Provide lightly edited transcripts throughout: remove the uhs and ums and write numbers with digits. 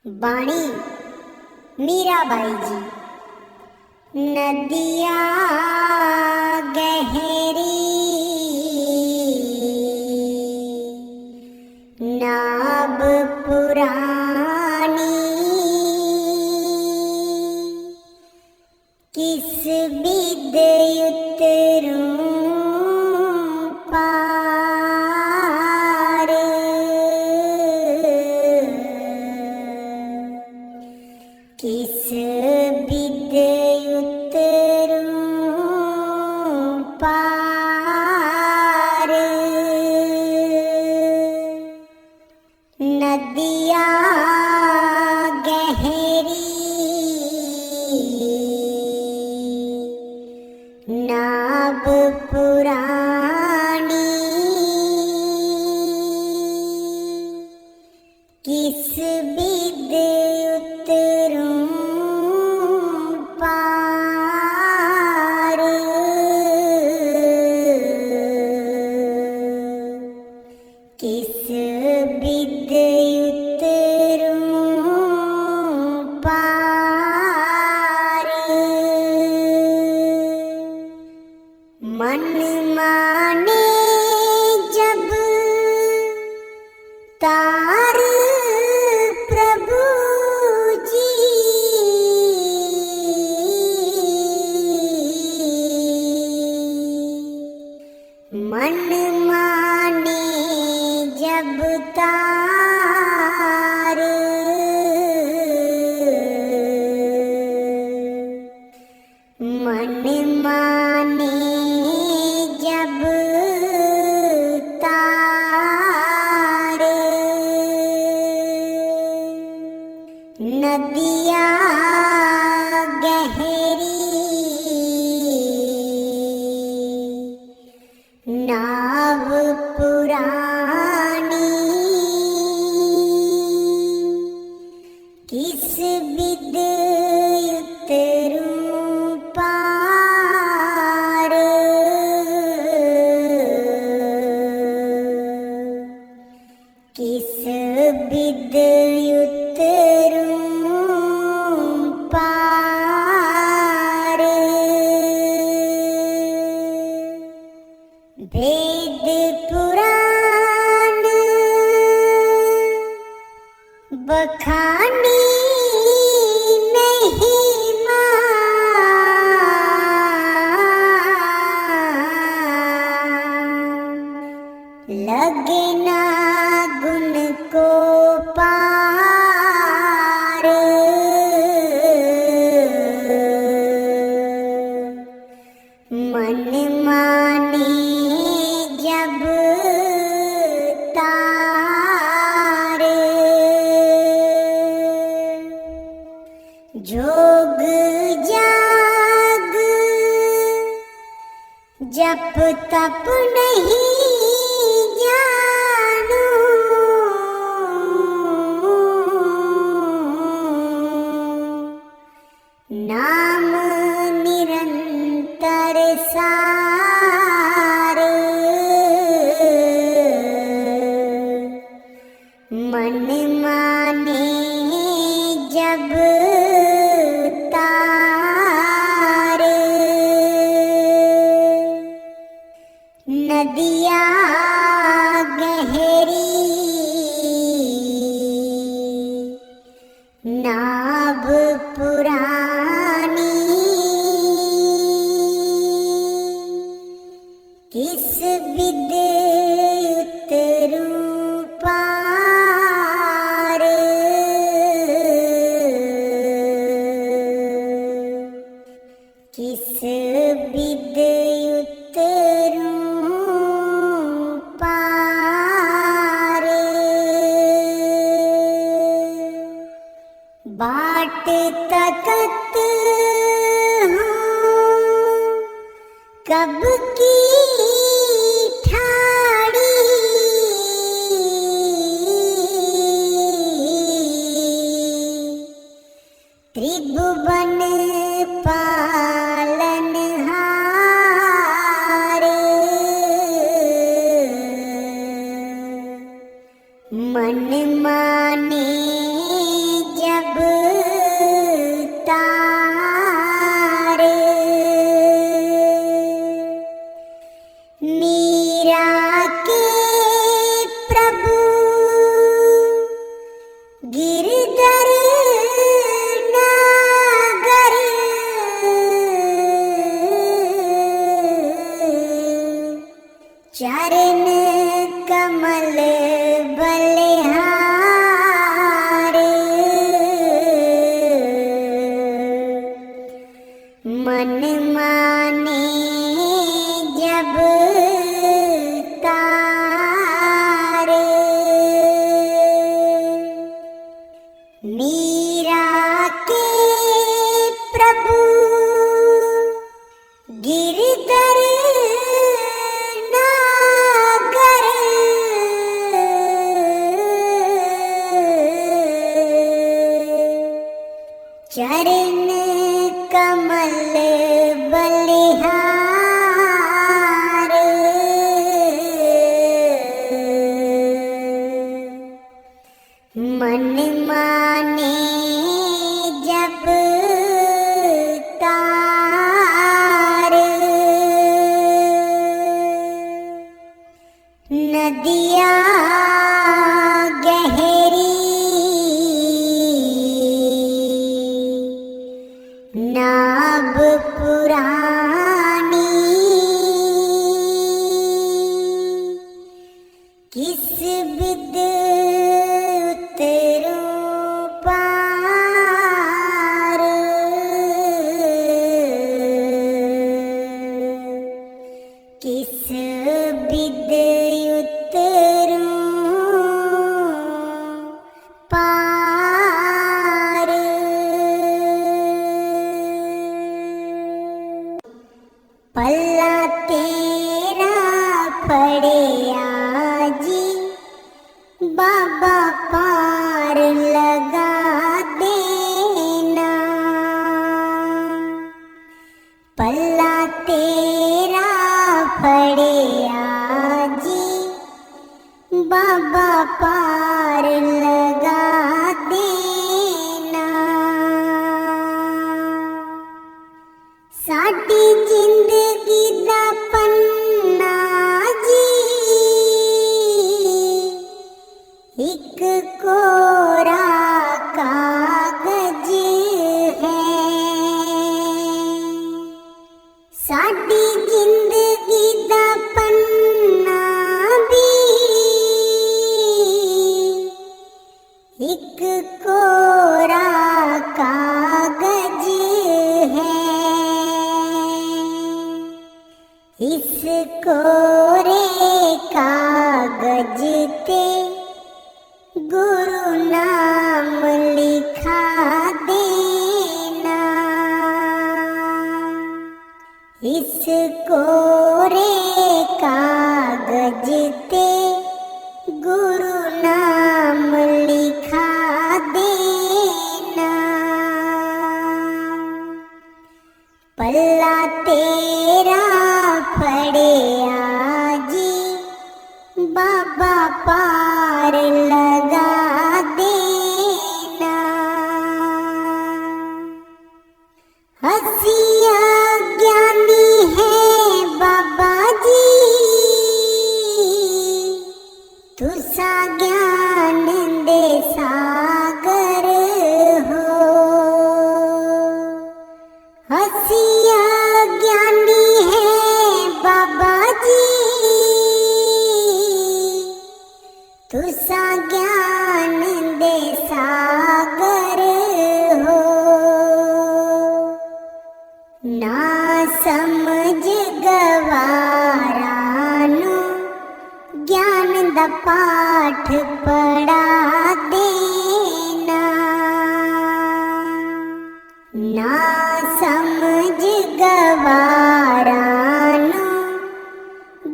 बाणी मीराबाई जी। नदिया गहरी नाब पुरानी, किस बिद उतरूं पार। किस बिद उतरूं पार। नदिया गहरी नाब पुरानी, किस बिद उतरूं पार। किस बिद उतरूं पार। मन माने जब तार प्रभु जी, मन माने जब तार। मन माने जब तार। नदिया गहरी नाव पुरानी, किस बिद उतरूं पार। किस बिद उतरूं पार। वेद पुराण बखानी महिमा, लगे ना गुण को पार। मन माने जब तार। जोग जाग जप तप नहीं जानू, नाम निरंतर सार। मन माने जब तार। नदिया गहरी नाव पुरानी, किस बिद उतरूं पार। किस बिद उतरूं पार। बाट तकत हूँ कब की ठाड़ी, त्रिभुवन पालनहार। मन माने गिरधर नागर चरण कमल बलिहार मन माने जब तार मीरा के प्रभु गिरधर नागर चरण कमल बलिहार मन माने जब तार नदिया गहरी नाव पुरानी किस बिद उतरूं पार किस बिद उतरूं पार पल्ला तेरा पड़िया जी बाबा पार लगा देना पल्ला तेरा पड़िया जी बाबा पार लगा देना साडी जिंदगी दा पन्ना जी एक कोरा कागज है साडी जिंदगी दा पन्ना भी एक कोरा कागज है इस कोरे कागज ते गुरु नाम लिखा देना इस कोरे कागज ते गुरु नाम लिखा देना पल्ला तेरा पड़िया जी बाबा पार लगा देना हसिया ज्ञानी है बाबा जी तुसा ज्ञान दे सागर हो हसिया ज्ञानी है बाबा जी तुसा ज्ञान दे सागर हो ना समझ गवारानु ज्ञान दा पाठ पढ़ा देना ना समझ गवारानु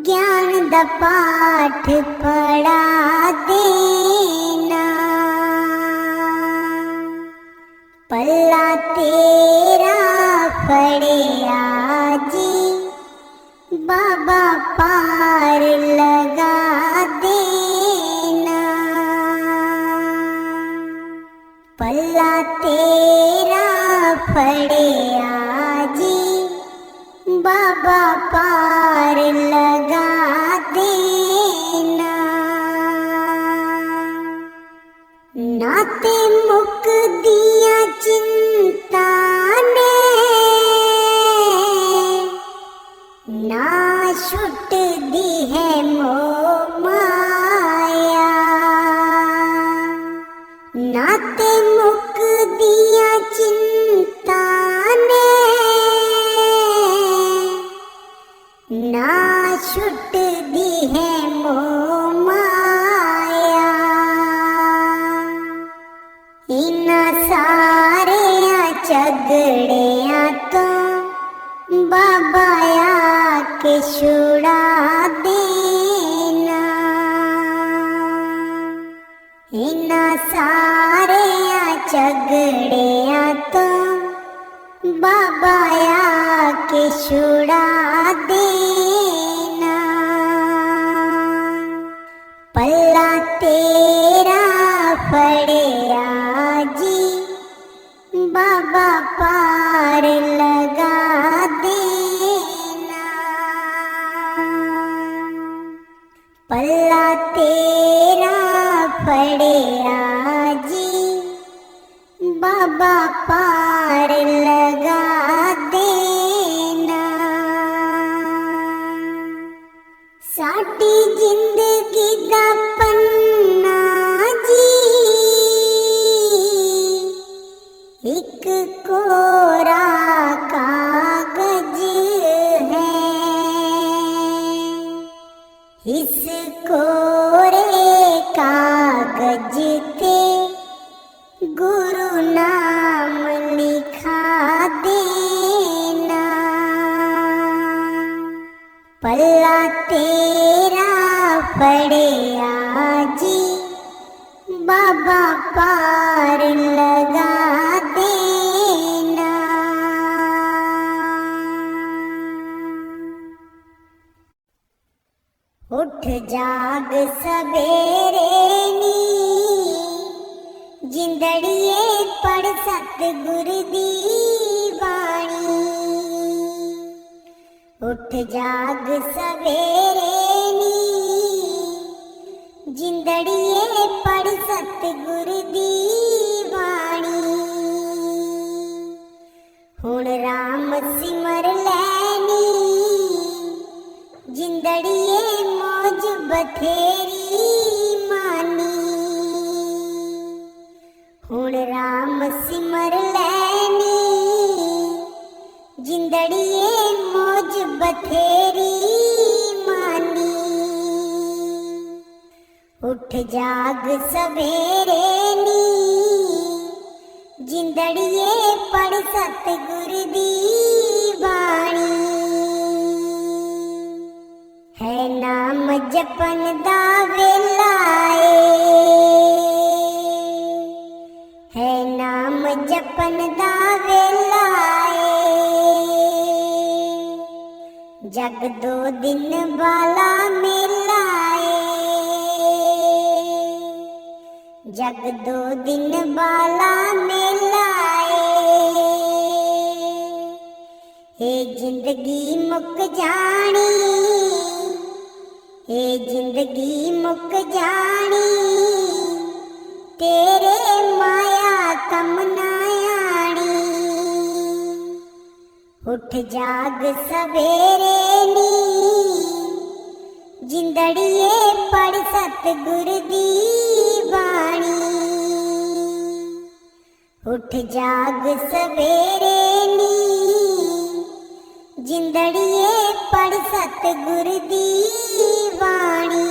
ज्ञान दा पाठ पढ़ा देना पल्ला तेरा पड़िया जी बाबा पार लगा देना पल्ला तेरा पड़िया जी बाबा पार लगा देना ना ते मुक दिया चिंता ने, ना छुट दी है मोह माया। ना ते मुक दिया चिंता ने, ना छुट दी है मोह माया। इना सारिया झगड़िया तो बाबा आके छुड़ा देना। इना सारिया झगड़िया तो बाबा आके छुड़ा देना। पल्ला तेरा फड़िया जी, बाबा पार लगा देना। पल्ला तेरा फड़िया जी, बाबा पार लगा देना। साडी जिंदगी दा पन्ना जी, एक कोरा कागज है। इस कोरे कागज ते गुरु नाम लिखा देना। पल्ला तेरा फड़िया जी, बाबा पार लगा देना। उठ जाग सवेरे नी, जिंदड़िए पढ़ सतगुर दी बाणी। उठ जाग सवेरे नी, जिंदड़िए पढ़ सतगुर दी बाणी। हुण राम सिमर लैनी, जिंदड़िए मौज बथेरी मानी। हुण राम सिमर लैनी, जिंदड़िए मौज बथेरी मानी। उठ जाग सवेरे नी, जिंदड़िए पढ़ सतगुर दी बाणी। है नाम जपन दा वेला है नाम जपन दा वेला जग दो दिन वाला मेला जग दो दिन वाला मेला हे जिंदगी मुक जानी हे जिंदगी मुक जानी तेरे माया कम ना आनी। उठ जाग सवेरे नी जिंदड़िए पढ़ सतगुर दी बाणी। उठ जाग सवेरे नी जिंदड़िए पढ़ सतगुर दी बाणी।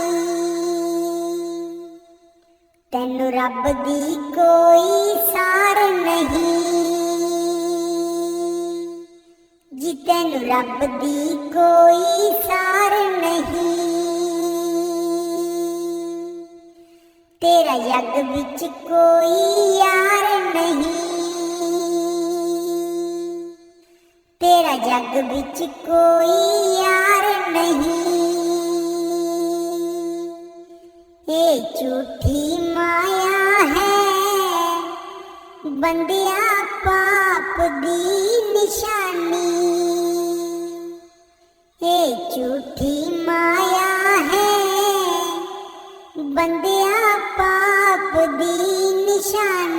तैनू रब दी कोई सार नहीं जी तैनू रब दी कोई सार नहीं। तेरा जग विच कोई यार नहीं तेरा जग विच कोई यार नहीं। ये झूठी माया है बंदिया पाप दी निशानी। ये झूठी माया है बंदिया पाप दी निशानी।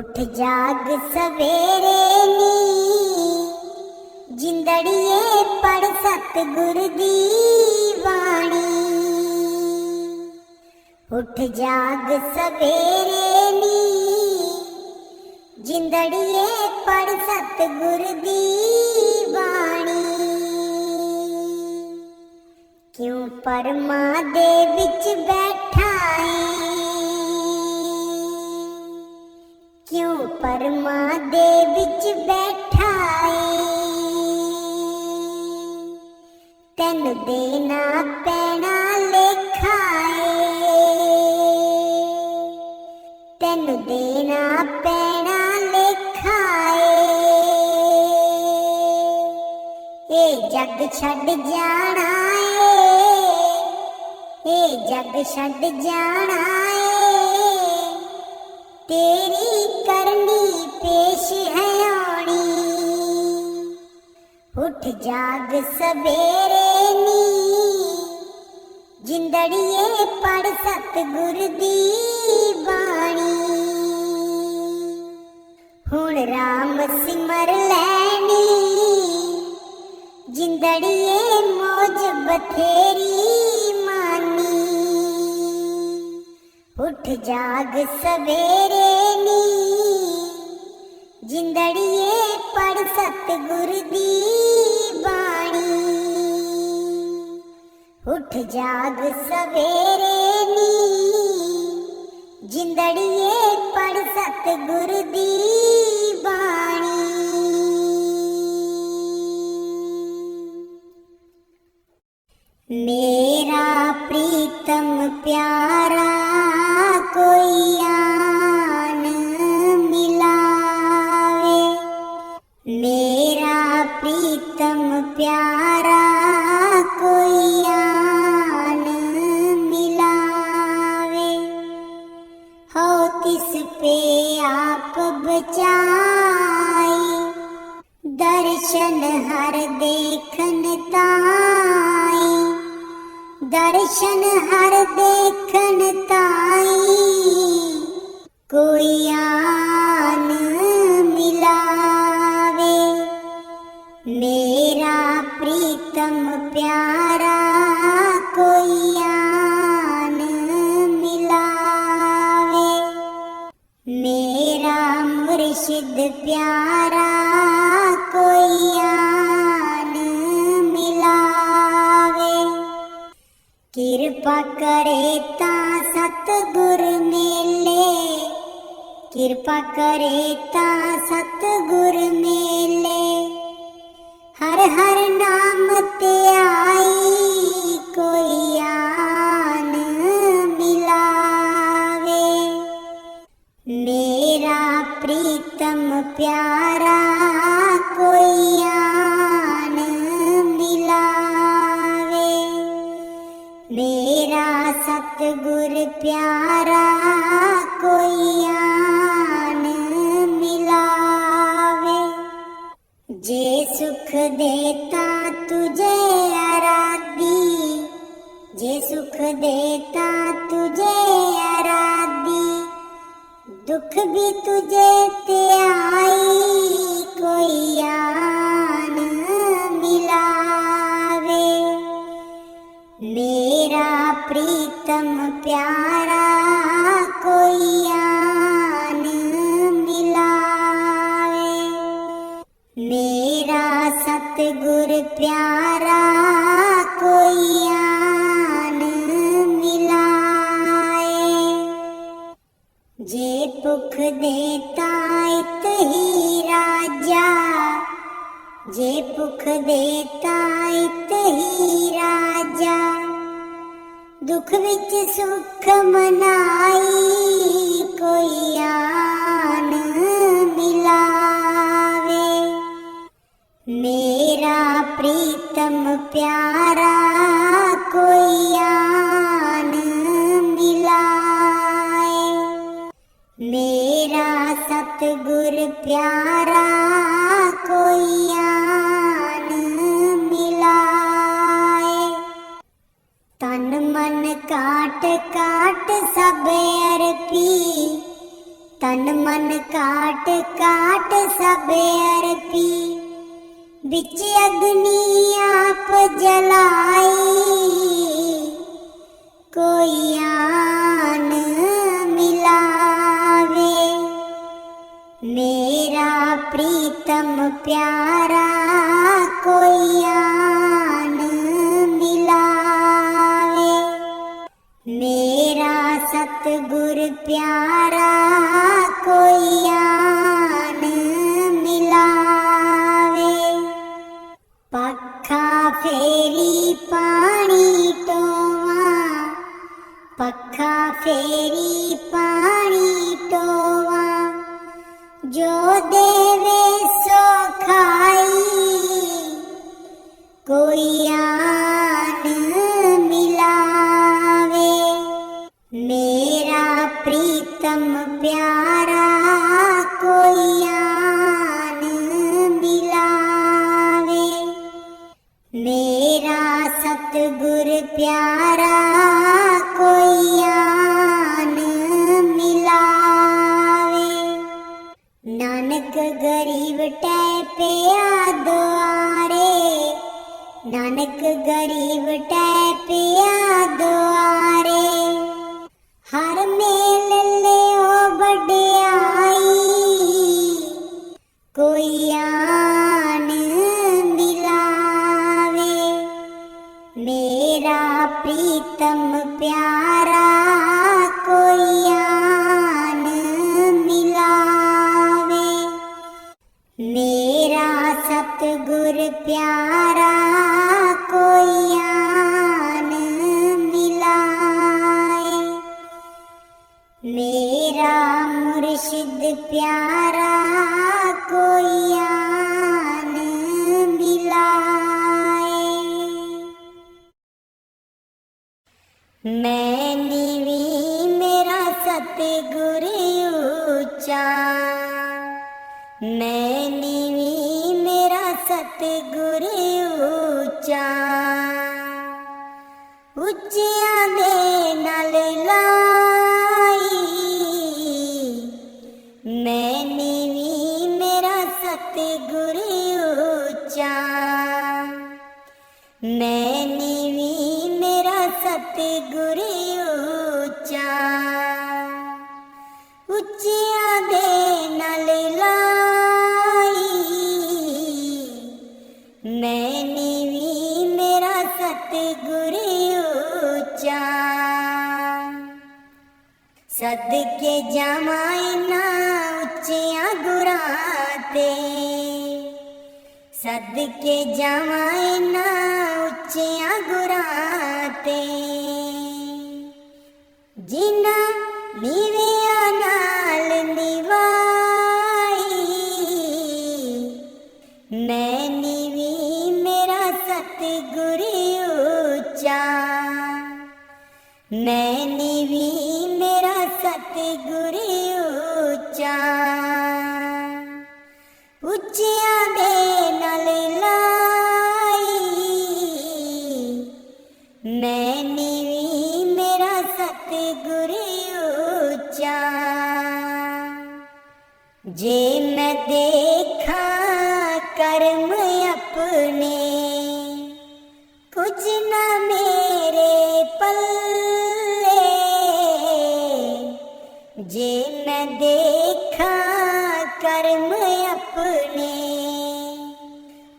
उठ जाग सवेरे नी जिंदड़िए पढ़ सतगुर दी वाणी। उठ जाग सवेरे नी जिंदड़िए पढ़ सतगुर दी वाणी। क्यों परमा दे विच बैठा है, क्यों परमा दे विच बैठा है। तैनू देना पैना लेखा है, तैनू देना पैना लेखा है। ए जग छड्ड जाना है, ए जग छड्ड जाना है। तेरी करनी पेश है आनी। उठ जाग सवेरे नी जिंदड़िए पढ़ सतगुर दी बाणी। हुण राम सिमर लैनी जिंदड़िए मौज बथेरी मानी। उठ जाग सवेरे नी जिंदड़िए पढ़ सतगुर दी बाणी। उठ जाग सवेरे नी जिंदड़िए पढ़ सतगुर दी बाणी। मेरा प्रीतम प्यारा कोई आन मिलावे। मेरा प्रीतम प्यारा कोई आन मिलावे। हो तिस पे आप बचाई दर्शन हर देखन ताई। दर्शन हर देखन ताई कोई आन मिलावे। मेरा प्रीतम प्यारा कोई आन मिलावे। मेरा मुर्शिद प्यारा कोई आन मिलावे। किरपा करे ता सतगुर मेले, किरपा करे ता सतगुर मेले। हर हर नाम ते आई कोई आन मिलावे। मेरा प्रीतम प्यारा कोई आन मिलावे। मेरा सतगुर प्यारा कोई आन मिलावे। जे सुख देता तुझे आराधी, जे सुख देता तुझे आराधी। दुख भी तुझे ते आई कोई आन मिलावे। मेरा प्रीतम प्यारा कोई आन मिलावे। मेरा सतगुर प्यारा कोई आन मिलाए। जे भुख देता इत ही राजा, जे भुख देता इत ही राजा। दुख विच सुख मनाई कोई आन मिलावे। मेरा प्रीतम प्यारा कोई आन मिलाए। मेरा सतगुर प्यारा कोई आन मिलाए। तन मन काट काट सब अर्पी, तन मन काट काट सब अर्पी, बिच अग्नि आप जलाई, कोई आन मिलावे। मेरा प्रीतम प्यारा कोई आन मिलावे। मेरा सतगुर प्यारा कोई आन मिलावे। पखा फेरी पानी टोवा, पखा फेरी पानी टोवा, जो देवे सो खाई, कोई आन मिलावे। मेरा प्रीतम प्यारा कोई आन मिलावे। मेरा सतगुर प्यारा कोई आन मिलावे। नानक गरीब टै पिया दुआरे, नानक गरीब टै पिया दुआरे, हर मेल लियो बड़याई, कोई आन मिलावे। मेरा प्रीतम प्यारा कोई आन मिलावे। मेरा सतगुर प्यारा कोई आन मिलाए। मेरा मुर्शिद प्यारा कोई आन मिलाए। मैं नीवी मेरा सतगुर ऊंचा, मैं नीवी मेरा सतगुर ऊंचा, उच्चियां दे नाल लाई। मैं नीवी मेरा सतगुर ऊंचा, मैं नीवी मेरा सतगुर ऊंचा, उच्चियां दे नाल लाई। मैं नीवी मेरा सतगुर ऊंचा, सदके जावां इन्हां उच्चियां गुरां ते, सदके जावां इन्हां उच्चियां गुरां ते, जिन्हां नीवियां नाल निभाई। मैं नीवी मेरा सतगुर ऊंचा, मैं नीवी मेरा सतगुर ऊंचा, उच्चियां दे नाल लाई। मैं नीवी मेरा सतगुर ऊंचा, जे मैं देखा कर्म अपने, कुछ न मेरे पल्ले। जे मैं देखा कर्म अपने,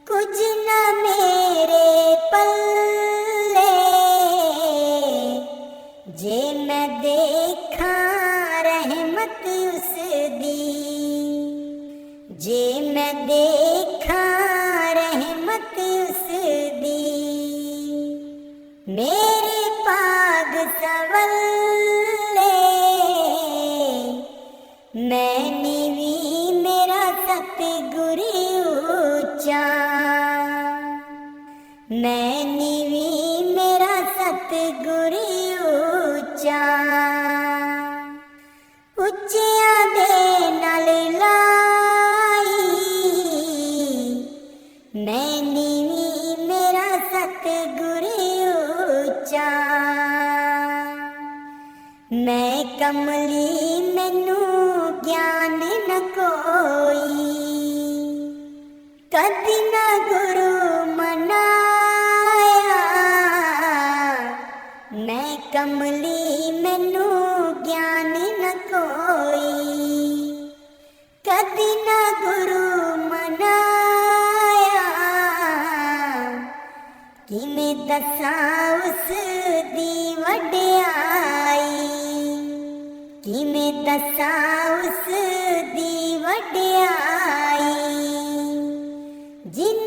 कुछ न मेरे पल्ले। जे मैं देखा रहमत उसदी, जे मैं देखा रहमत उसदी, मेरे पाग सवल्ले। मैं नीवी मेरा सतगुर ऊंचा, मैं नीवी मेरा सतगुर ऊंचा, उच्चियां दे नाल लाई। मैं नीवी मेरा सतगुर ऊंचा, मैं कमली मैनू ज्ञान न कोई, कदी न गुरु मनाया। मैं कमली मैनू ज्ञान न कोई, कदी न गुरु मनाया। किवें दसां उस दी वड्याई, किवें दसां उस दी वड्याई। जिन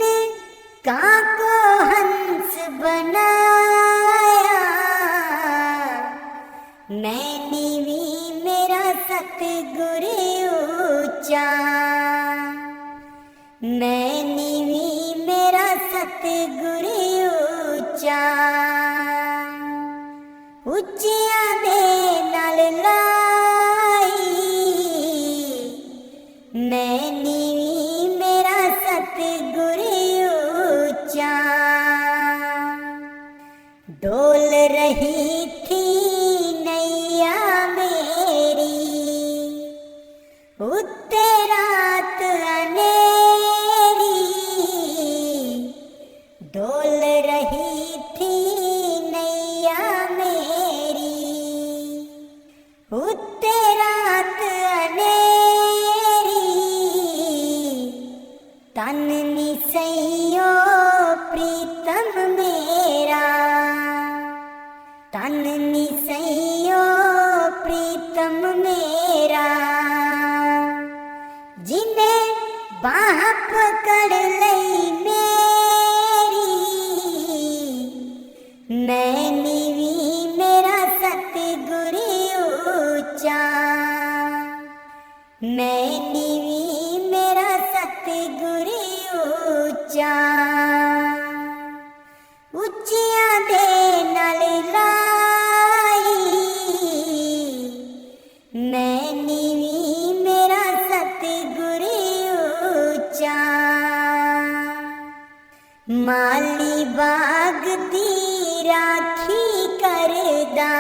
कां को हंस बनाया, मैं नीवी मेरा सतगुर ऊंचा। मैं नीवी मेरा सतगुर ऊंचा। ਉੱਚਿਆਂ ਦੇ ਨਾਲ ਲਾਈ, ਮੈਂ ਨੀਵੀਂ ਮੇਰਾ ਸਤਿਗੁਰ ਉੱਚਾ। ਡੋਲ ਰਹੀ ਥੀ ਨੈया ਮੇਰੀ, ਉੱਤੇ ਰਾਤ ਅਨੇਰੀ। ਡੋਲ ਰਹੀ थी उत्ते रात अनेरी। तन नी सैयो प्रीतम मेरा, तन नी सैयो प्रीतम मेरा। जिन्हें बाह पकड़ लई मेरी, मैं नीवी मेरा सतगुर ऊंचा। मैं नीवी मेरा सतगुर ऊंचा। ਉੱਚਿਆਂ ਦੇ ਨਾਲ ਲਾਈ, ਮੈਂ ਨੀਵੀਂ ਮੇਰਾ ਸਤਿਗੁਰ ਉੱਚਾ। ਮਾਲੀ ਬਾਗ ਦੀ ਰਾਖੀ ਕਰਦਾ,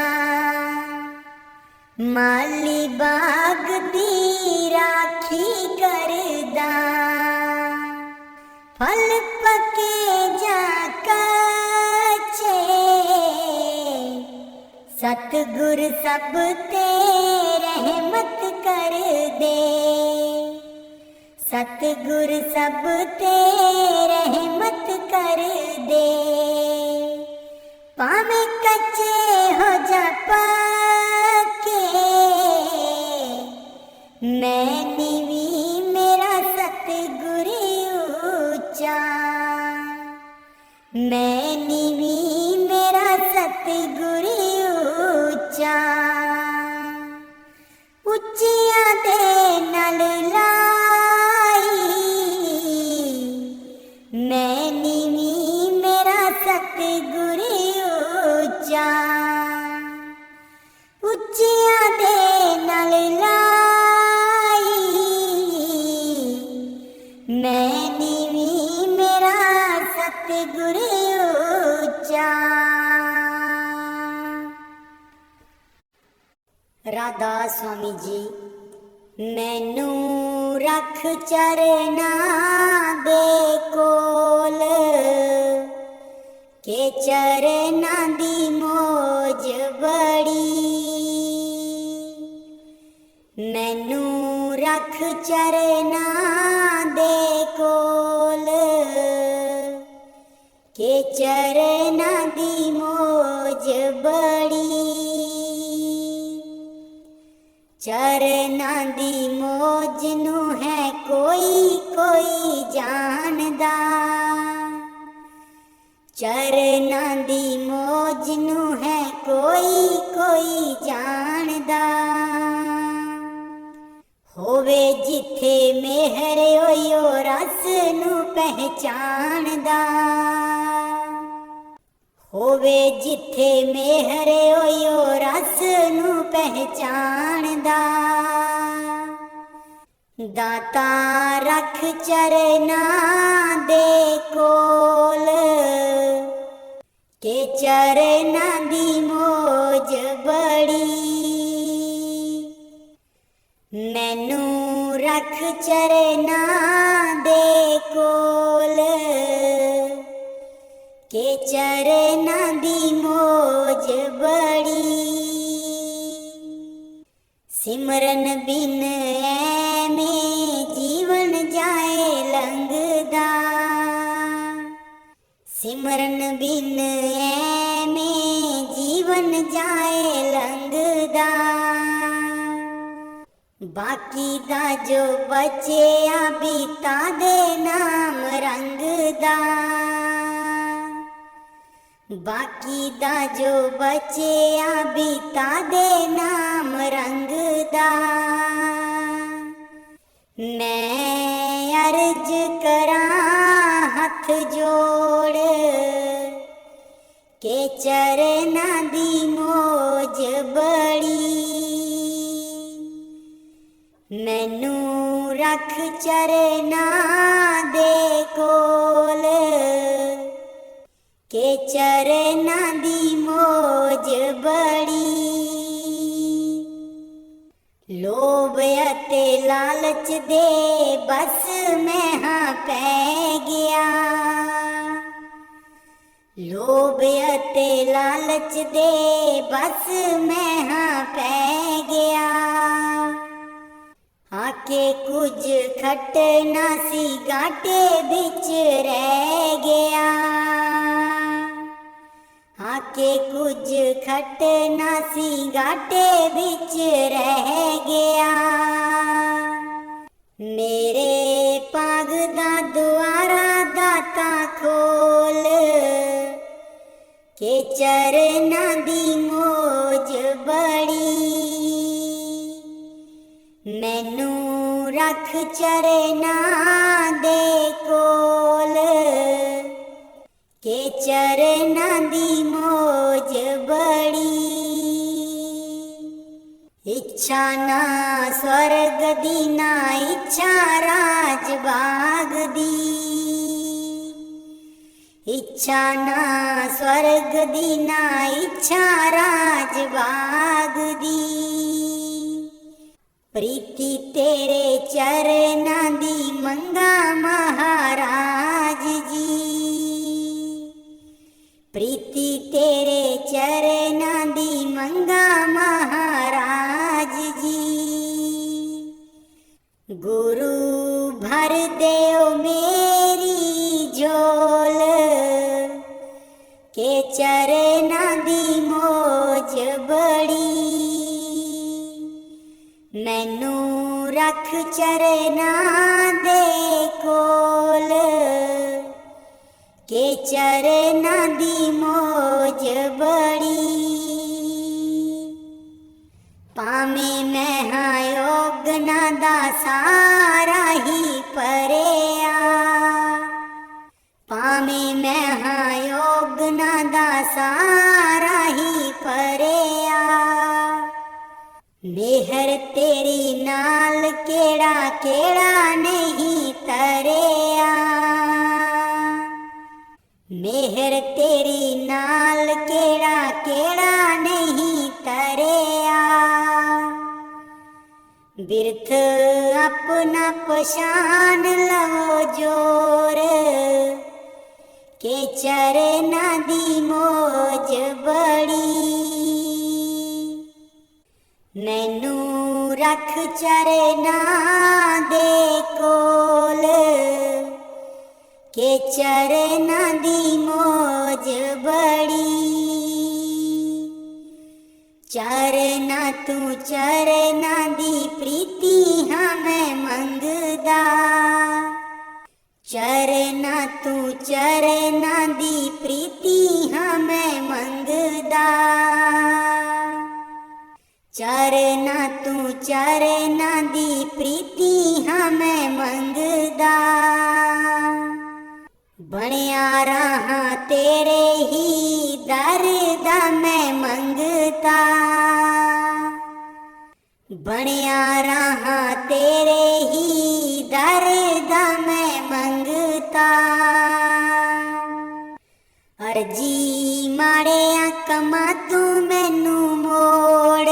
ਮਾਲੀ ਬਾਗ ਦੀ ਰਾਖੀ ਕਰਦਾ। फल पके जा कच्चे, सतगुर सब ते रहमत कर दे। सतगुर सब ते रहमत कर दे। भावें कच्चे हो जा पक्के, मैं नीवी मेरा सतगुर ऊंचा। मैं नीवी मेरा सतगुर ऊंचा। ਉੱਚਿਆਂ ਦੇ ਨਾਲ ਲਾਈ, ਮੈਂ ਨੀਵੀਂ ਮੇਰਾ ਸਤਿਗੁਰ ਉੱਚਾ। ਉੱਚਿਆਂ ਦੇ ਨਾਲ ਲਾਈ, मैं नीवी मेरा सतगुर ऊंचा। राधा स्वामी जी मैनू रख चरना दे कोल, के चरना दी मौज बड़ी। मैनू रख चरना दे कोल, के चरना दी मौज बड़ी। चरना दी मौज नू है कोई कोई जानदा, चरना दी मौज नू है कोई कोई जानदा। होवे जिथे मेहर ओयो रस नू पहचानदा, होवे जिथे मेहर ओयो रस नू पहचानदा। दाता रख चरना दे कोल, के चरना दी मौज बड़ी। ਮੈਨੂੰ ਰੱਖ ਚਰਨਾਂ ਦੇ ਕੋਲ ਕਿ ਚਰਨਾਂ ਦੀ ਮੋਜ ਬੜੀ। ਸਿਮਰਨ ਬਿਨ ਐਵੇਂ ਜੀਵਨ ਜਾਏ ਲੰਘਦਾ, ਸਿਮਰਨ ਬਿਨ ਐਵੇਂ ਜੀਵਨ ਜਾਏ ਲੰਘਦਾ। ਬਾਕੀ ਦਾ ਜੋ ਬਚਿਆ ਬੀਤਾ ਦੇ ਨਾਮ ਰੰਗਦਾ, ਬਾਕੀ ਦਾ ਜੋ ਬਚਿਆ ਬੀਤਾ ਦੇ ਨਾਮ ਰੰਗਦਾ। ਮੈਂ ਅਰਜ ਕਰਾਂ ਹੱਥ ਜੋੜ ਕਿ ਚਰਨਾਂ ਦੀ ਮੋਜ ਬੜੀ। ਮੈਨੂੰ ਰੱਖ ਚਰਨਾਂ ਦੇ ਕੋਲ ਕਿ ਚਰਨਾਂ ਦੀ ਮੋਜ ਬੜੀ। ਲੋਭ ਅਤੇ ਲਾਲਚ ਦੇ ਬਸ ਮੈਂ ਹਾਂ ਪੈ ਗਿਆ, ਲੋਭ ਅਤੇ ਲਾਲਚ ਦੇ ਬਸ ਮੈਂ ਹਾਂ ਪੈ ਗਿਆ। ਆਕੇ ਕੁਝ ਖੱਟਣਾ ਸੀ ਗਾਟੇ ਵਿੱਚ ਰਹਿ ਗਿਆ, ਆਕੇ ਕੁਝ ਖੱਟਣਾ ਸੀ ਗਾਟੇ ਵਿੱਚ ਰਹਿ ਗਿਆ। ਮੇਰੇ ਪਾਗ ਦਾ ਦੁਆਰਾ ਦਾਤਾ ਖੋਲ ਕਿ ਚਰਨਾਂ ਦੀ ਮੋਜ ਬੜੀ। ਮੈਨੂੰ ਰੱਖ ਚਰਨਾਂ ਦੇ ਕੋਲ ਕਿ ਚਰਨਾਂ ਦੀ ਮੋਜ ਬੜੀ। ਇੱਛਾ ਨਾ ਸਵਰਗ ਦੀ ਨਾ ਇੱਛਾ ਰਾਜ ਬਾਗ ਦੀ, ਇੱਛਾ ਨਾ ਸਵਰਗ ਦੀ ਨਾ ਇੱਛਾ ਰਾਜ ਬਾਗ ਦੀ। ਪ੍ਰੀਤੀ ਤੇਰੇ ਚਰਨਾਂ ਦੀ ਮੰਗਾ ਮਹਾਰਾਜ ਜੀ, ਪ੍ਰੀਤੀ ਤੇਰੇ ਚਰਨਾਂ ਦੀ ਮੰਗਾ ਮਹਾਰਾਜ ਜੀ। ਗੁਰੂ ਭਰ ਦਿਓ ਮੇਰੀ ਝੋਲ ਕਿ ਚਰਨਾਂ ਦੀ ਮੋਜ ਬੜੀ। ਮੈਨੂੰ ਰੱਖ ਚਰਨਾਂ ਦੇ ਕੋਲ ਕਿ ਚਰਨਾਂ ਦੀ ਮੋਜ ਬੜੀ। ਭਾਵੇਂ ਮੈਂ ਹਾਂ ਯੋਗਨਾਂ ਦਾ ਸਾਰਾ ਹੀ ਪਰਿਆ, ਭਾਵੇਂ ਮੈਂ ਹਾਂ ਯੋਗਨਾਂ ਦਾ ਸਾਰਾ ਹੀ ਪਰਿਆ। ਮਿਹਰ ਤੇਰੀ ਨਾਲ ਕਿਹੜਾ ਕਿਹੜਾ ਨਹੀਂ ਤਰਿਆ, ਮਿਹਰ ਤੇਰੀ ਨਾਲ ਕਿਹੜਾ ਕਿਹੜਾ ਨਹੀਂ ਤਰਿਆ। ਬਿਰਥ ਆਪਣਾ ਪਛਾਣ ਲਵੋ ਜੋਰ ਕਿ ਚਰਨਾਂ ਦੀ ਮੋਜ ਬੜੀ। ਮੈਨੂੰ ਰੱਖ ਚਰਨਾਂ ਦੇ ਕੋਲ ਕਿ ਚਰਨਾਂ ਦੀ ਮੋਜ ਬੜੀ। ਚਰਨਾਂ ਤੂੰ ਚਰਨਾਂ ਦੀ ਪ੍ਰੀਤੀ ਹਾਂ ਮੈਂ ਮੰਗਦਾ, ਚਰਨਾਂ ਤੂੰ ਚਰਨਾਂ ਦੀ ਪ੍ਰੀਤੀ ਹਾਂ ਮੈਂ ਮੰਗਦਾ। ਚਰਨਾਂ ਤੂੰ ਚਰਨਾਂ ਦੀ ਪ੍ਰੀਤੀ ਹਾਂ ਮੈਂ ਮੰਗਦਾ। ਬਣਿਆ ਰਹਾਂ ਤੇਰੇ ਹੀ ਦਰ ਦਾ ਮੈਂ ਮੰਗਦਾ, ਬਣਿਆ ਰਹਾਂ ਤੇਰੇ ਹੀ ਦਰ ਦਾ ਮੈਂ ਮੰਗਦਾ। ਅਰਜੀ ਮਾੜਿਆ ਕਮਾਂ ਤੂੰ ਮੈਨੂੰ ਮੋੜ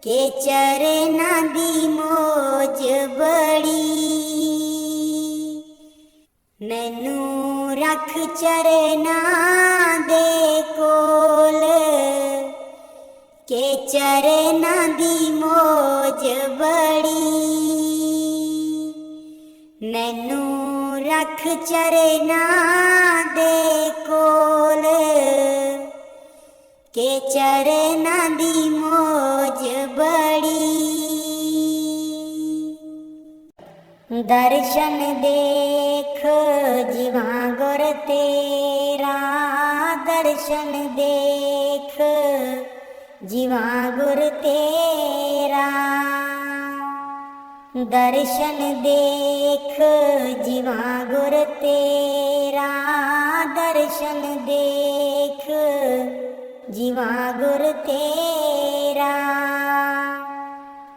ਕਿ चरना दी मौज बड़ी। मैनू रख चरना दे कोल के चरना दी मौज बड़ी। मैनू रख चरना दे कोल के चरना दी मौज बड़ी। दर्शन देख जीवा गुर तेरा, दर्शन देख जीवा गुर तेरा। दर्शन देख जीवा गुर तेरा, दर्शन देख जीवा गुर तेरा।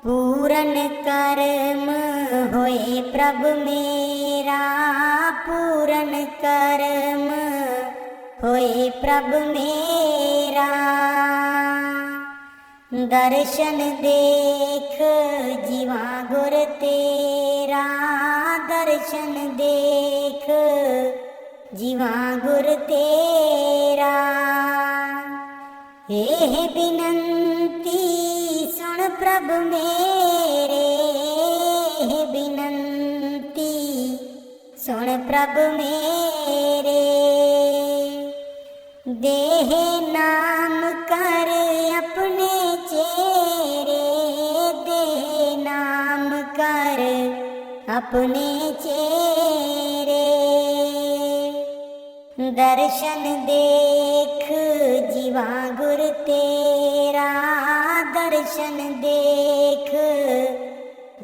पूरन कर्म होए प्रभ मेरा, पूरन कर्म होए प्रभ मेरा। दर्शन देख जीवा गुर तेरा, दर्शन देख जीवा गुर तेरा। हे बिनंती सुन प्रभ मेरे, हे बिनंती सुन प्रभ मेरे। देह नाम कर अपने चेरे, देह नाम कर अपने चेरे। दर्शन देख जीवा गुर तेरा, दर्शन देख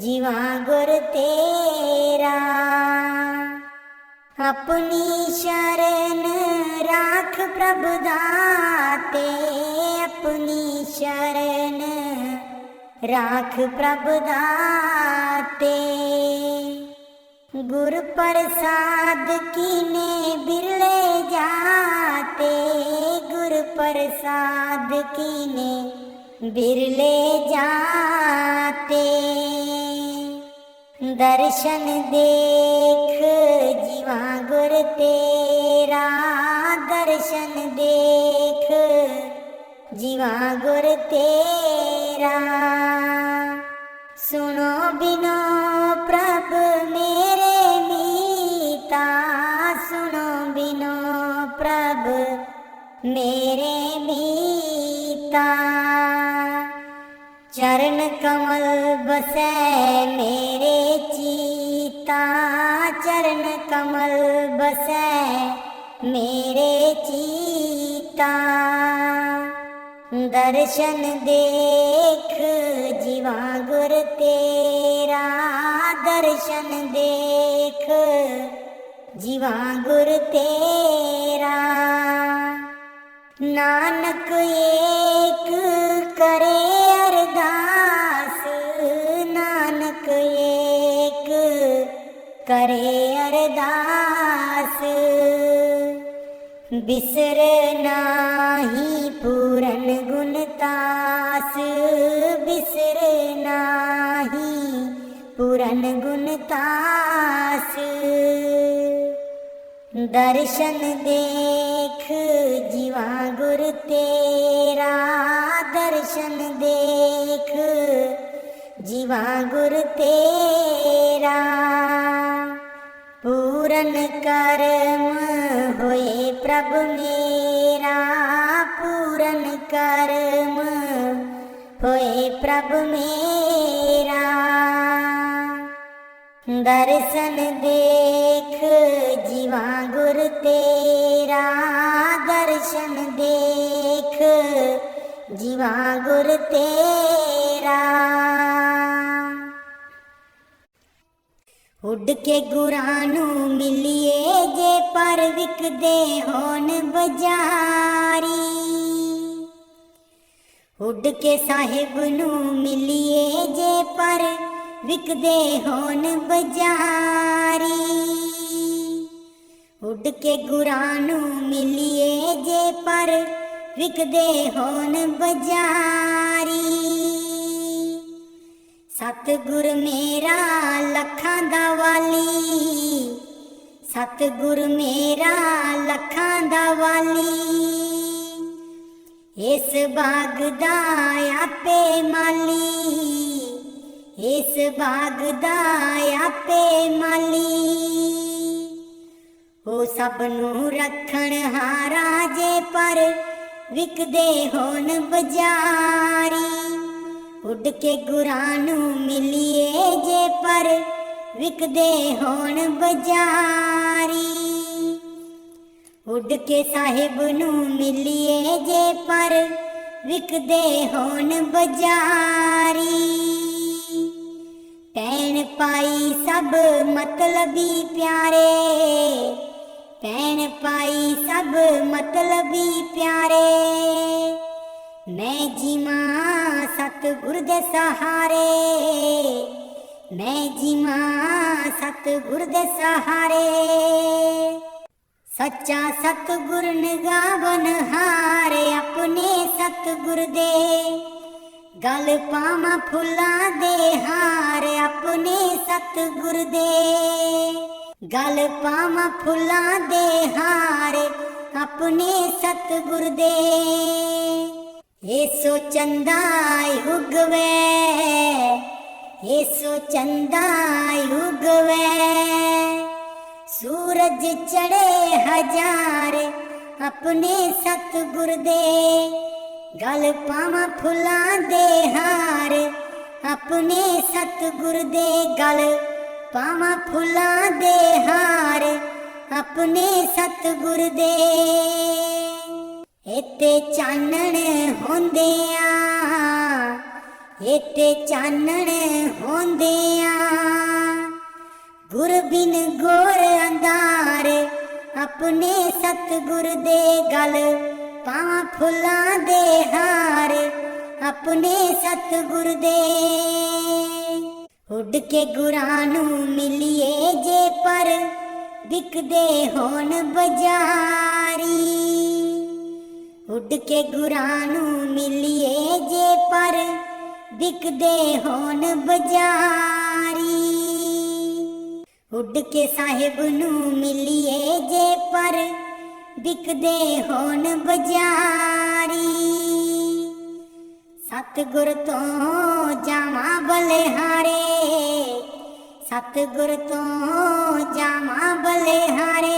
जीवा गुर तेरा। अपनी शरण राख प्रभु दाते, अपनी शरण राख प्रभु दाते। गुर प्रसाद कीने बिरले जाते, गुर प्रसाद कीने बिरले जाते। दर्शन देख जीवा गुर तेरा, दर्शन देख जीवा गुर तेरा। सुनो बिनो प्रभ मेरे मीता, सुनो बिनो प्रभ मेरे मीता। चरण कमल बसै मेरे चीता, चरण कमल बसै मेरे चीता। दर्शन देख जीवा गुर तेरा, दर्शन देख जीवा गुर तेरा। नानक एक करे अरदास, नानक एक करे अरदास। बिसर नाही पूरन गुण तास, बिसर नाही पूरन गुण तास। दर्शन देख जीवा गुर तेरा, दर्शन देख जीवा गुर तेरा। पूरन कर्म होए प्रभ मेरा, पूरन कर्म होए प्रभ मेरा। दर्शन देख जीवा गुर तेरा, दर्शन देख जीवा गुर तेरा। उड़ के गुरां नूं मिलिए जे पर विकदे होन बजारी, उड़ के साहिब नूं मिलिए जे पर विकदे होन बजारी। उड़ के गुरां नूं मिलिए जे पर विकदे होन बजारी। सतगुर मेरा लखां दा वाली, सतगुर मेरा लखां दा वाली, इस बाग दा आपे माली, इस बाग दा आपे माली। ओ सबनू रखण हारा जे पर विकदे होन बजारी, उड़ के गुरां नू मिलिए जे पर विकदे होन बजारी, उड़ के साहिब नू मिलिए जे पर विकदे होन बजारी। भैन पाई सब मतलबी प्यारे, भैन पाई सब मतलबी प्यारे, मैं जीवा सतगुर दे सहारे, मैं जीवा सतगुर दे सहारे। सच्चा सतगुर निगावन हारे अपने सतगुर दे, गल पावां फुल्लां दे हार अपने सतगुर दे, गल पावां फुल्लां दे हार अपने सतगुर दे। ऐसो चंदा उगवे, ऐसो चंदा उगवे, सूरज चढ़े हजार अपने सतगुर दे, गल पावां फुल्लां दे हार अपने सतगुर दे, गल पावां फुल्लां दे हार अपने सतगुर दे। इत्ते चानण होंदिया, इत्ते चानण होंदिया, गुर बिन गोर अंधार अपने सतगुर दे, गल पावां फुल्लां दे हार अपने सतगुर दे। उड़ के गुरां नू मिलिए जे पर विकदे होन बजारी, उड़ के गुरां नू मिलिए जे पर विकदे होन बजारी, उड़ के साहिब नू मिलिए जे पर विकदे होन बजारी। सतगुर तो जावां बलिहारे, सतगुर तो जावां बलिहारे,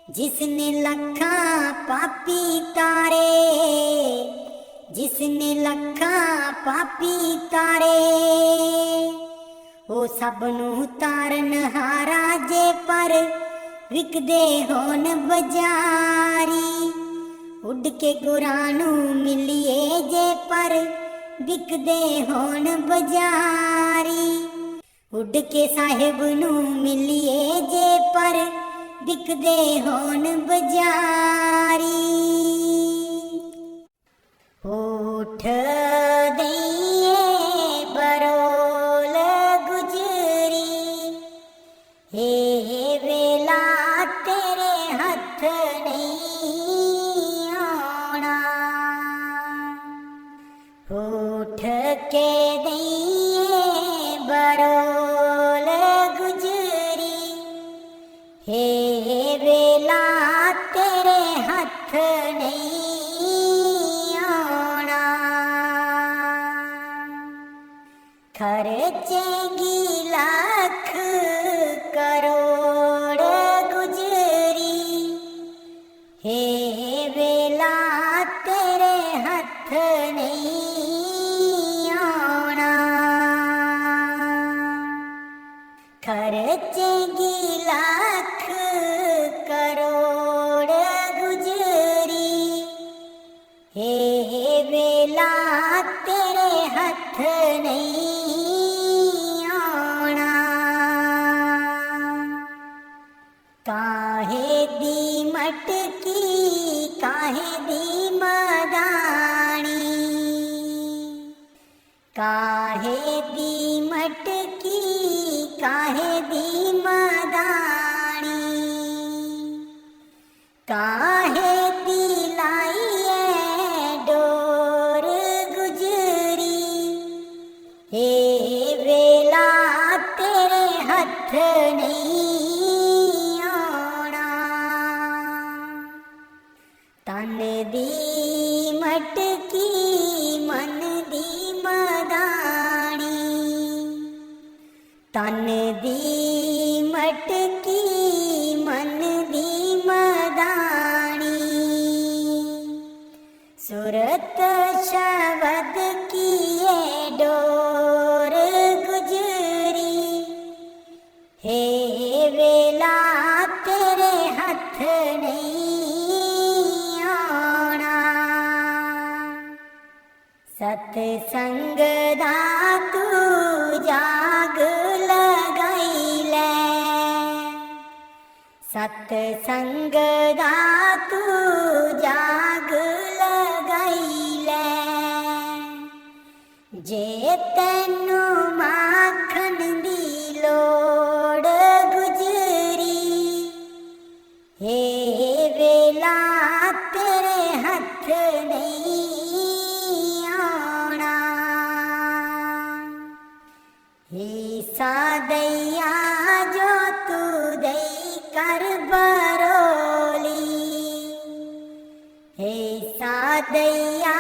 जिसने लखां पापी तारे, जिसने लखां पापी तारे, ओ सबनू तारन हारा जे पर विकदे होन बजारी, उड़ के गुरां नू मिलिए जे पर विकदे होन बजारी, उड़ के साहिब नू मिलिए जे पर विकदे होन बजारी। होठ दइए बरोल गुजरी, हे वेला तेरे हथ नहीं आना, होठ के दइए बरोल गुजरी, हे वेला तेरे हथ नहीं आना। खर्चेंगी लाख करोड़ गुजरी, हे वेला तेरे हथ नहीं आना। खर्चेंगी लाख करोड़ गुजरी, हे वेला तेरे हथ नहीं आना। काहे दी मटकी काहे दी मदानी, काहे दी मटकी काहे दी मदानी, काहे दी लाइए डोर गुजरी, हे वेला तेरे हथ नहीं आना। तन दी मटकी मन दी मदानी, तन दी मटकी मन दी मदानी। सुरत शबद की ये डोर गुजरी, हे वेला तेरे हथ नहीं आना। सतसंग दा तू जाग लगाई ले, सतसंग दा तू जाग लगाई ले। जे तैनू माखन दी लोड़ गुजरी, हे वेला तेरे हथ नहीं आना। हे सादैया जो तू दई कर बरोली, हे सादैया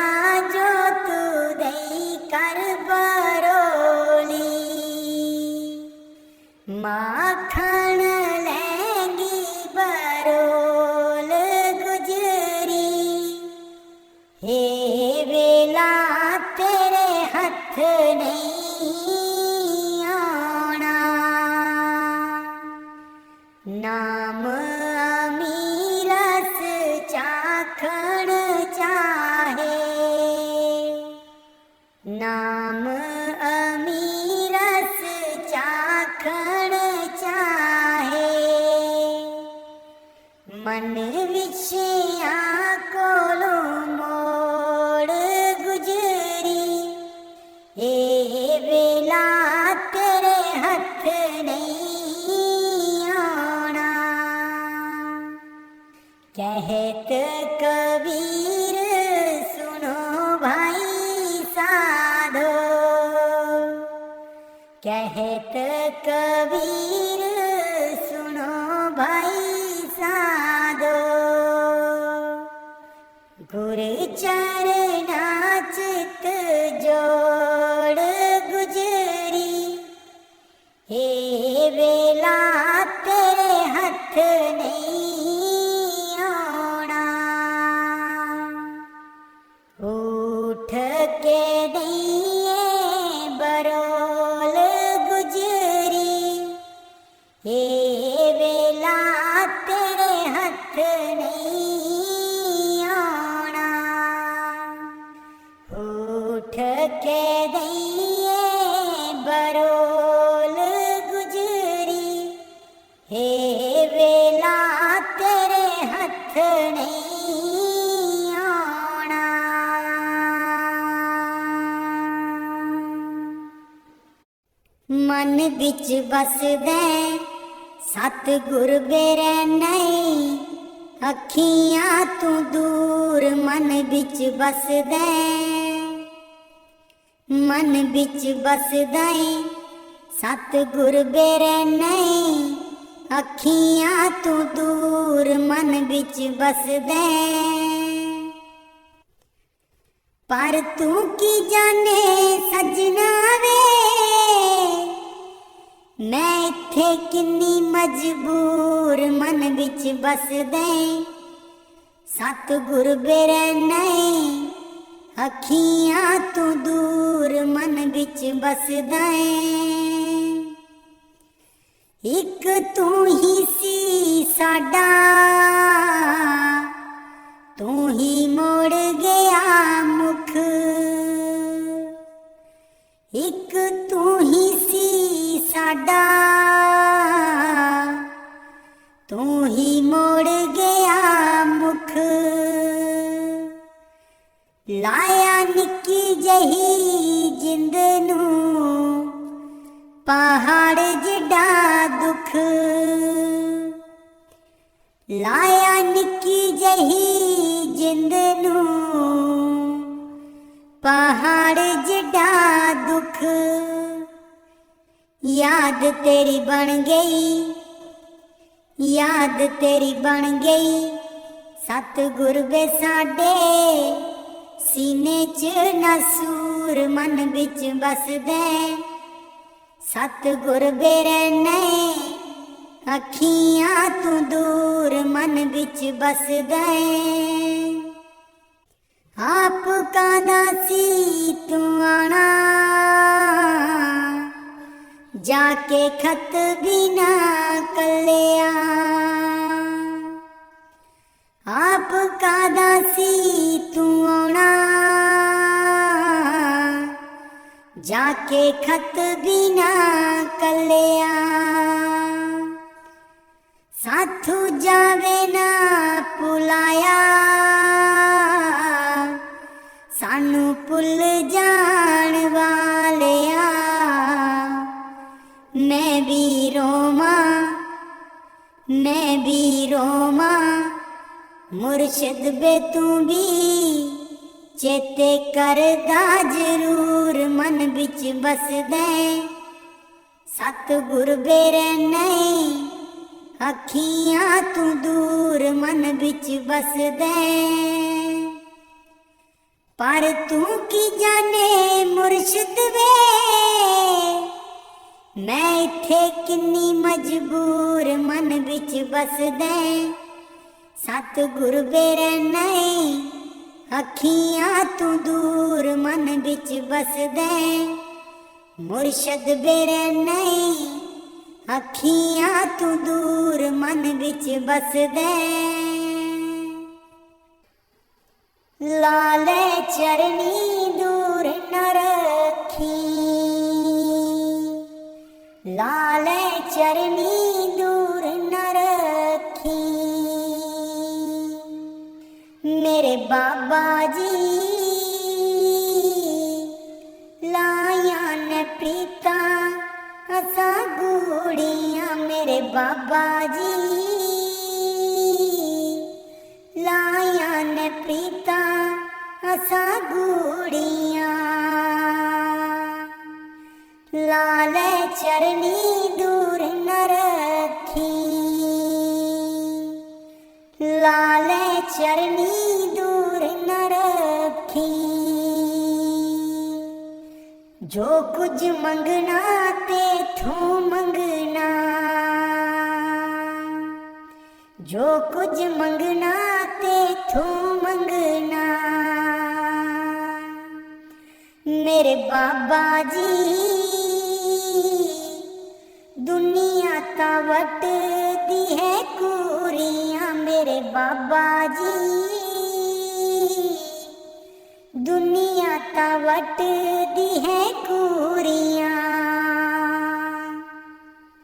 जो तू दई कर बरोली। माखन लेंगी बरोल गुजरी, हे वेला तेरे हथ नहीं आना। नाम अमीरस चाखण चाहे, नाम अमीरस चाखण चाहे। मन विषया कोलो मोड़ गुजरी, हे वेला तेरे हथ नहीं आना। कहत कबीर सुनो भाई साधो, कहत कबीर सुनो भाई साधो। गुर चरना चित जोड़ गुजरी, हे वेला तेरे हथ नहीं आना। उठ के दिए बरोल गुजरी, हे वेला तेरे हथ नहीं आना। उठ के दिए बरोल गुजरी, हे वेला तेरे हथ नहीं आना। मन बिच बसदे सतगुर बेरै नहीं, अखियां तू दूर मन बिच बसदे। मन बिच बसदे सतगुर बेरै नहीं, अखियां तू दूर मन बिच बसदे। पर तू की जाने सजना वे, मैं इत्थे किन्नी मजबूर मन बिच बसदे। सतगुर बेरै नहीं, अखियां तू दूर मन बिच बसदे। एक तू ही सी साडा, तू ही मोड़ गया मुख। एक तू ही सी साडा, तू ही मोड़ गया मुख। लाया निक्की जही जिंद नू पहाड़ जिड्डा दुख। लाया निक्की जही जिंद नू पहाड़ जिड्डा दुख। याद तेरी बन गई, याद तेरी बन गई। सतगुर वे साडे सीने च नसूर मन बिच बसदे। सतगुर वे रहने अखियां तू दूर मन बिच बसदे। आप कादा सी तू आना जाके खत भी ना कलिया। आप कादा सी तू आना जाके खत भी ना कलिया। साथू जावे ना पुलाया सानू भुल जान वालिया। मैं भी रोमा मुर्शिद बे तू भी चेते करदा जरूर मन बिच बसदे। सतगुर बे रहने अखियां तू दूर मन बिच बसदे। पर तू की जाने मुर्शिद वे मैं इत्थे किन्नी मजबूर मन बिच बसदे। सतगुर वे रहने अखियां तू दूर मन बिच बसदे। मुर्शिद वे रहने अखियां तू दूर मन बिच बसदे। लाले चरनी दूर न रखी, लाले चरनी दूर न रखी। मेरे बाबा जी लाया ने प्रीता असा गूड़ियां। मेरे बाबा जी लाया ने प्रीता असा गूड़ियां। लाले चरनी दूर न रखी, लाले चरनी दूर न रखी। जो कुछ मंगना तेथों मंगना, जो कुछ मंगना तेथों मंगना। मेरे बाबा जी दुनिया ता वट दी है कूरियां। मेरे बाबा जी दुनिया ता वट दी है कूरियां।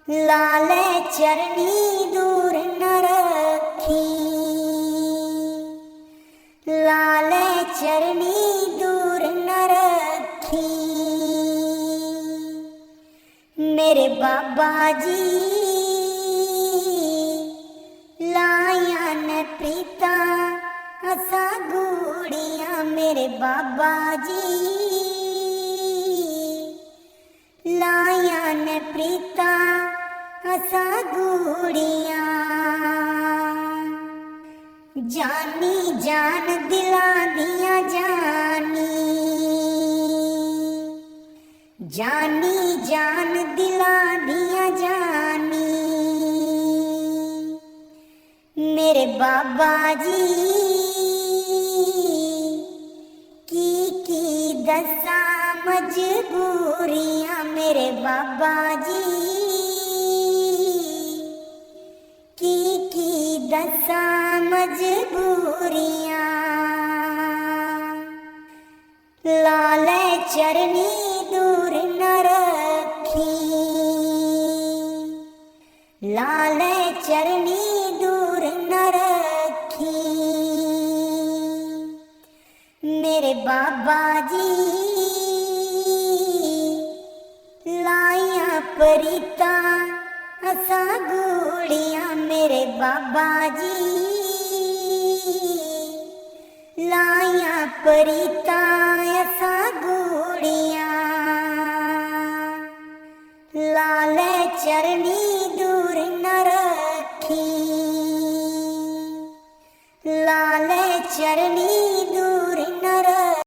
लाले चरनी दूर न रखी, लाले चरनी दूर न रखी। मेरे बाबा जी लाया न प्रीता असा गूड़ियां। मेरे बाबा जी लाया न प्रीता असा गूड़ियां। जानी जान दिला दिया जानी, जानी जान दिला दिया जानी। मेरे बाबा जी की दसा मजबूरियां। मेरे बाबा जी की दसा मजबूरियां। लाले चरनी दूर न रखी, लाले चरनी दूर न रखी। मेरे बाबा जी लाया परिता असा गूड़ियां। मेरे बाबा जी लाया परिता असा गूड़ियां। लाल चरनी